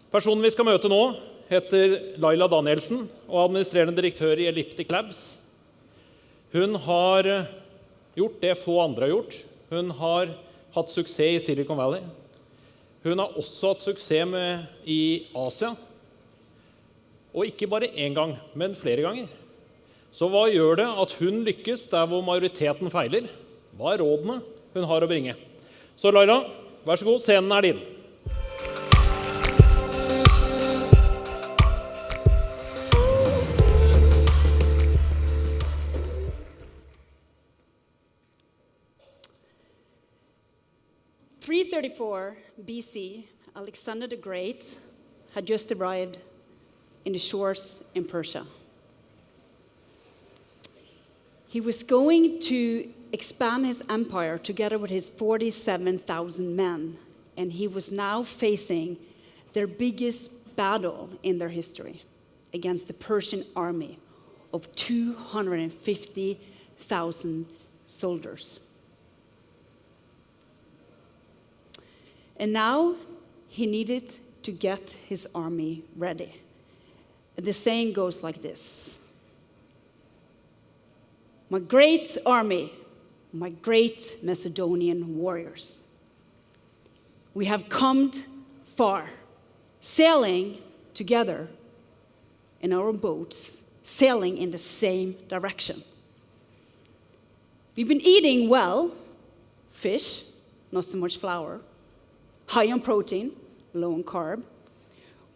Personen vi skal møte nå heter Danielsen og er administrerende direktør i Elliptic Labs. Hun har gjort det få andre har gjort. Hun har hatt suksess i Silicon Valley. Hun har også hatt suksess i Asia. Og ikke bare en gang, men flere ganger. Så hva gjør det at hun lykkes der hvor majoriteten feiler? Hva er rådene hun har å bringe? Så Laila, vær så god, scenen er din. BC, Alexander the Great had just arrived in the shores in Persia. He was going to expand his empire together with his 47,000 men, and he was now facing their biggest battle in their history against the Persian army of 250,000 soldiers. And now he needed to get his army ready. And the saying goes like this: my great army, my great Macedonian warriors, we have come far, sailing together in our boats, sailing in the same direction. We've been eating well, fish, not so much flour, high on protein, low on carb.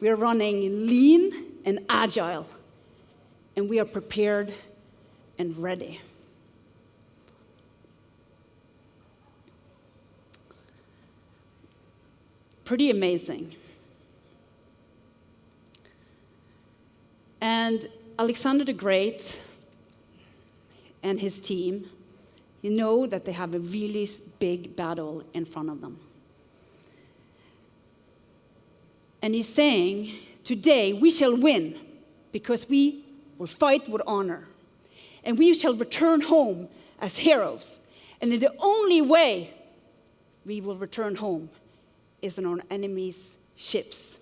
We are running lean and agile, and we are prepared and ready. Pretty amazing. And Alexander the Great and his team, you know that they have a really big battle in front of them. And he's saying, today we shall win because we will fight with honor. And we shall return home as heroes. And the only way we will return home is on our enemies' ships.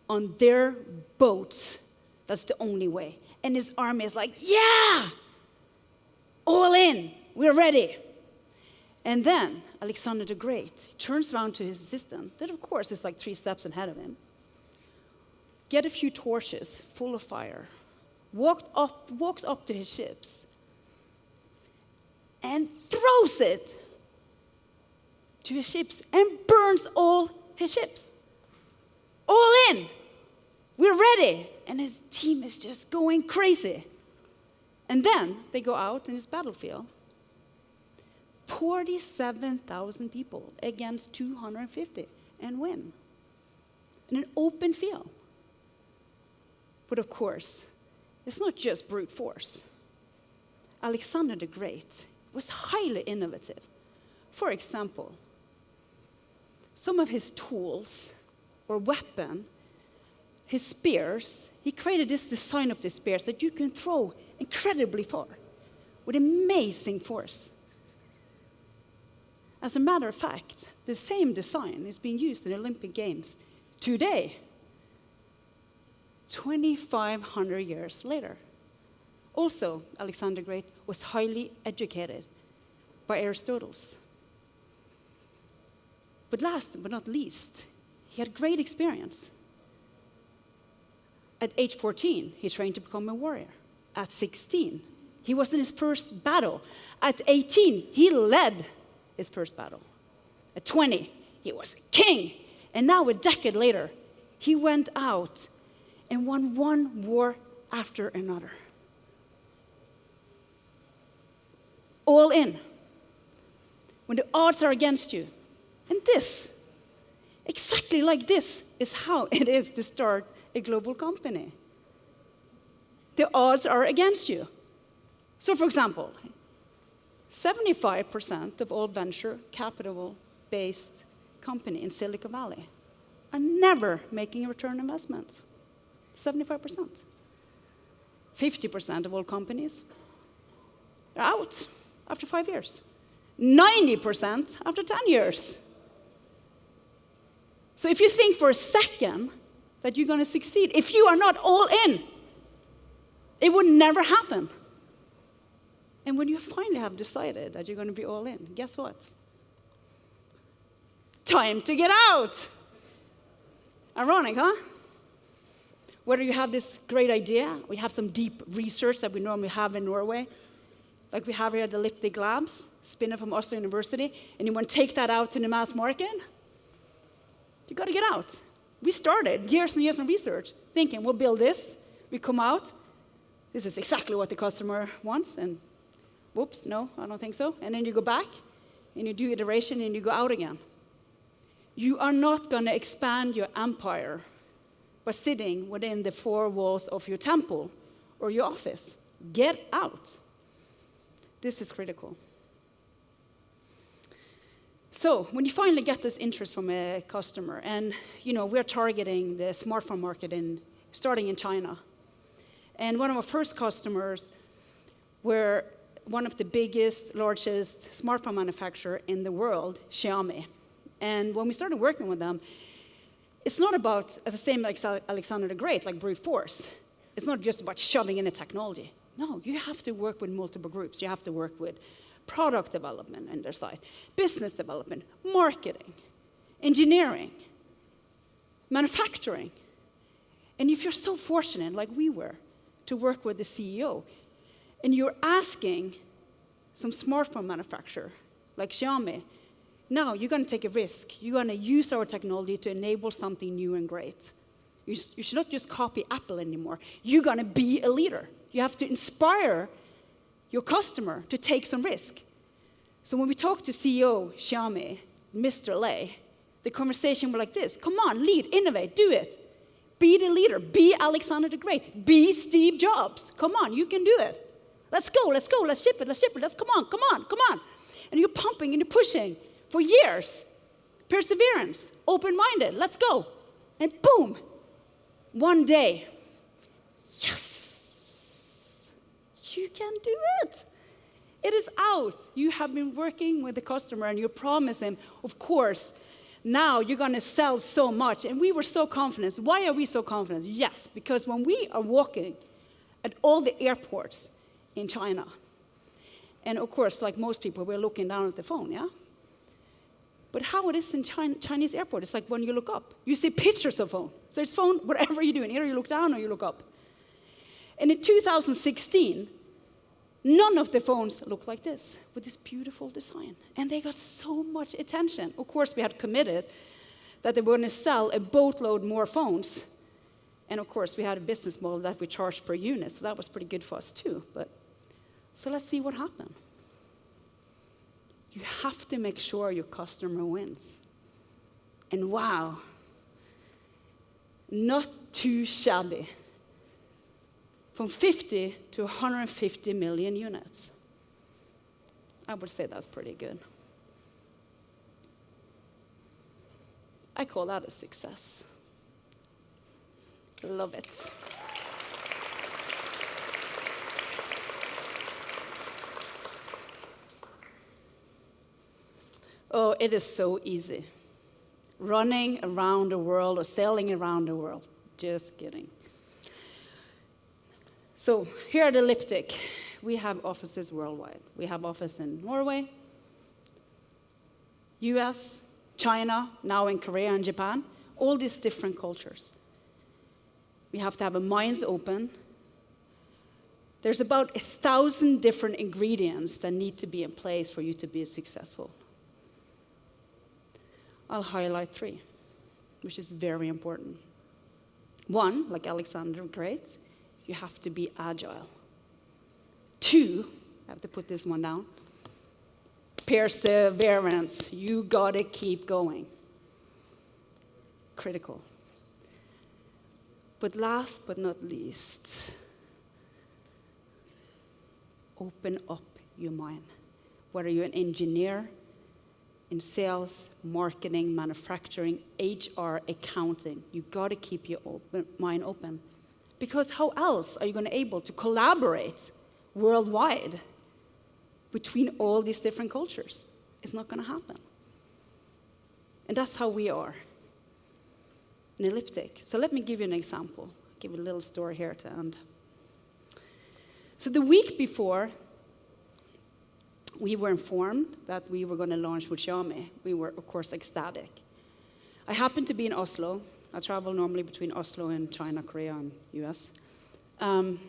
On their boats. That's the only way. And his army is like, yeah! All in! We're ready. And then Alexander the Great turns around to his assistant, that of course is like 3 steps ahead of him. Get a few torches full of fire, walks up to his ships, and throws it to his ships and burns all his ships. All in! We're ready! And his team is just going crazy. And then they go out in this battlefield. 47,000 people against 250 and win in an open field. But of course, it's not just brute force. Alexander the Great was highly innovative. For example, some of his tools or weapon, his spears, he created this design of the spears that you can throw incredibly far with amazing force. As a matter of fact, the same design is being used in the Olympic Games today, 2,500 years later. Also, Alexander the Great was highly educated by Aristotle. But last but not least, he had great experience. At age 14, he trained to become a warrior. At 16, he was in his first battle. At 18, he led his first battle. At 20, he was a king. And now, a decade later, he went out and won one war after another. All in. When the odds are against you. And this, exactly like this, is how it is to start a global company. The odds are against you. So, for example, 75% of all venture capital-based companies in Silicon Valley are never making a return on investment. 75%. 50% of all companies are out after 5 years. 90% after 10 years. So if you think for a second that you're going to succeed, if you are not all in, it would never happen. And when you finally have decided that you're going to be all in, guess what? Time to get out. Ironic, huh? Whether you have this great idea, we have some deep research that we normally have in Norway, like we have here at the Elliptic Labs, spin-off from Oslo University, and you want to take that out to the mass market, you got to get out. We started years and years of research, thinking we'll build this, we come out, this is exactly what the customer wants, and whoops, no, I don't think so. And then you go back, and you do iteration, and you go out again. You are not going to expand your empire by sitting within the four walls of your temple or your office. Get out. This is critical. So when you finally get this interest from a customer, and we're targeting the smartphone market starting in China. And one of our first customers were one of the biggest, largest smartphone manufacturer in the world, Xiaomi. And when we started working with them, it's not about, as the same like Alexander the Great, like brute force. It's not just about shoving in a technology. No, you have to work with multiple groups. You have to work with product development on their side, business development, marketing, engineering, manufacturing. And if you're so fortunate, like we were, to work with the CEO, and you're asking some smartphone manufacturer, like Xiaomi, now you're going to take a risk. You're going to use our technology to enable something new and great. You should not just copy Apple anymore. You're going to be a leader. You have to inspire your customer to take some risk. So when we talked to CEO Xiaomi, Mr. Lei, the conversation was like this. Come on, lead, innovate, do it. Be the leader. Be Alexander the Great. Be Steve Jobs. Come on, you can do it. Let's go, let's ship it, come on. And you're pumping and you're pushing for years. Perseverance, open-minded, let's go. And boom, one day, yes, you can do it. It is out. You have been working with the customer and you promise him, of course, now you're going to sell so much. And we were so confident. Why are we so confident? Yes, because when we are walking at all the airports in China, and of course, like most people, we're looking down at the phone, yeah? But how it is in Chinese airport, it's like when you look up, you see pictures of phone. So it's phone, whatever you're doing, either you look down or you look up. And in 2016, none of the phones looked like this, with this beautiful design. And they got so much attention. Of course, we had committed that they were going to sell a boatload more phones. And of course, we had a business model that we charged per unit, so that was pretty good for us too. So let's see what happened. You have to make sure your customer wins. And wow, not too shabby. From 50 to 150 million units. I would say that's pretty good. I call that a success. Love it. Oh, it is so easy. Running around the world or sailing around the world. Just kidding. So here at Elliptic, we have offices worldwide. We have offices in Norway, US, China, now in Korea and Japan, all these different cultures. We have to have our minds open. There's about 1,000 different ingredients that need to be in place for you to be successful. I'll highlight 3, which is very important. 1, like Alexander the Great, you have to be agile. 2, I have to put this one down, perseverance. You gotta keep going. Critical. But last but not least, open up your mind. Whether you're an engineer, in sales, marketing, manufacturing, HR, accounting, you gotta keep your mind open. Because how else are you going to be able to collaborate worldwide between all these different cultures? It's not going to happen. And that's how we are. an elliptic. So let me give you an example. Give you a little story here to end. So the week before, we were informed that we were going to launch with Xiaomi. We were, of course, ecstatic. I happened to be in Oslo. I travel normally between Oslo and China, Korea, and US. And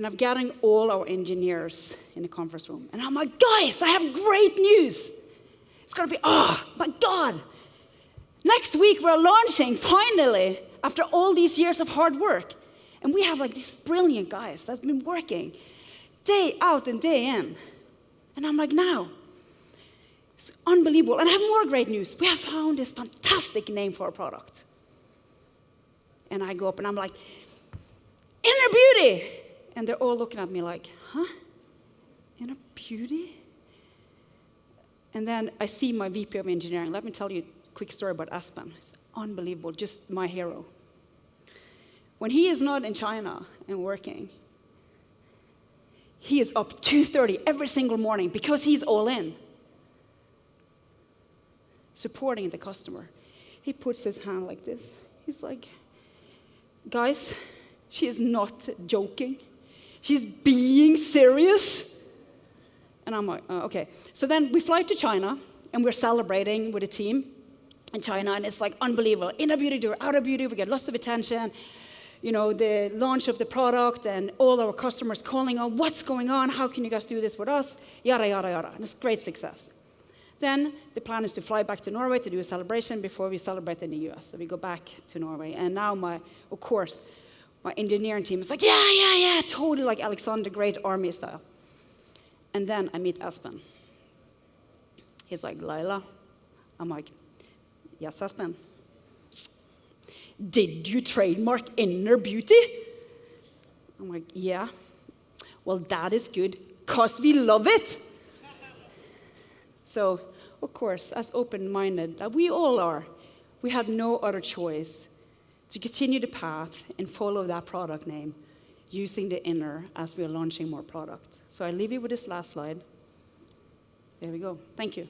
I'm gathering all our engineers in the conference room. And I'm like, guys, I have great news. It's going to be, oh, my God. Next week, we're launching, finally, after all these years of hard work. And we have like these brilliant guys that's been working day out and day in. And I'm like, now, it's unbelievable. And I have more great news. We have found this fantastic name for our product. And I go up and I'm like, Inner Beauty. And they're all looking at me like, huh? Inner Beauty? And then I see my VP of engineering. Let me tell you a quick story about Aspen. It's unbelievable, just my hero. When he is not in China and working, he is up 2:30 every single morning because he's all in, supporting the customer. He puts his hand like this. He's like, guys, she is not joking. She's being serious. And I'm like, okay. So then we fly to China, and we're celebrating with a team in China, and it's like unbelievable. Inner Beauty, do outer beauty, we get lots of attention. You know, the launch of the product and all our customers calling on, what's going on? How can you guys do this with us? Yada, yada, yada. And it's great success. Then the plan is to fly back to Norway to do a celebration before we celebrate in the US. So we go back to Norway. And now, of course, my engineering team is like, yeah, totally like Alexander the Great army style. And then I meet Aspen. He's like, Laila. I'm like, yes, Aspen. Did you trademark Inner Beauty? I'm like, yeah. Well, that is good, because we love it. So, of course, as open-minded that we all are, we had no other choice to continue the path and follow that product name using the inner as we are launching more product. So I leave you with this last slide. There we go. Thank you.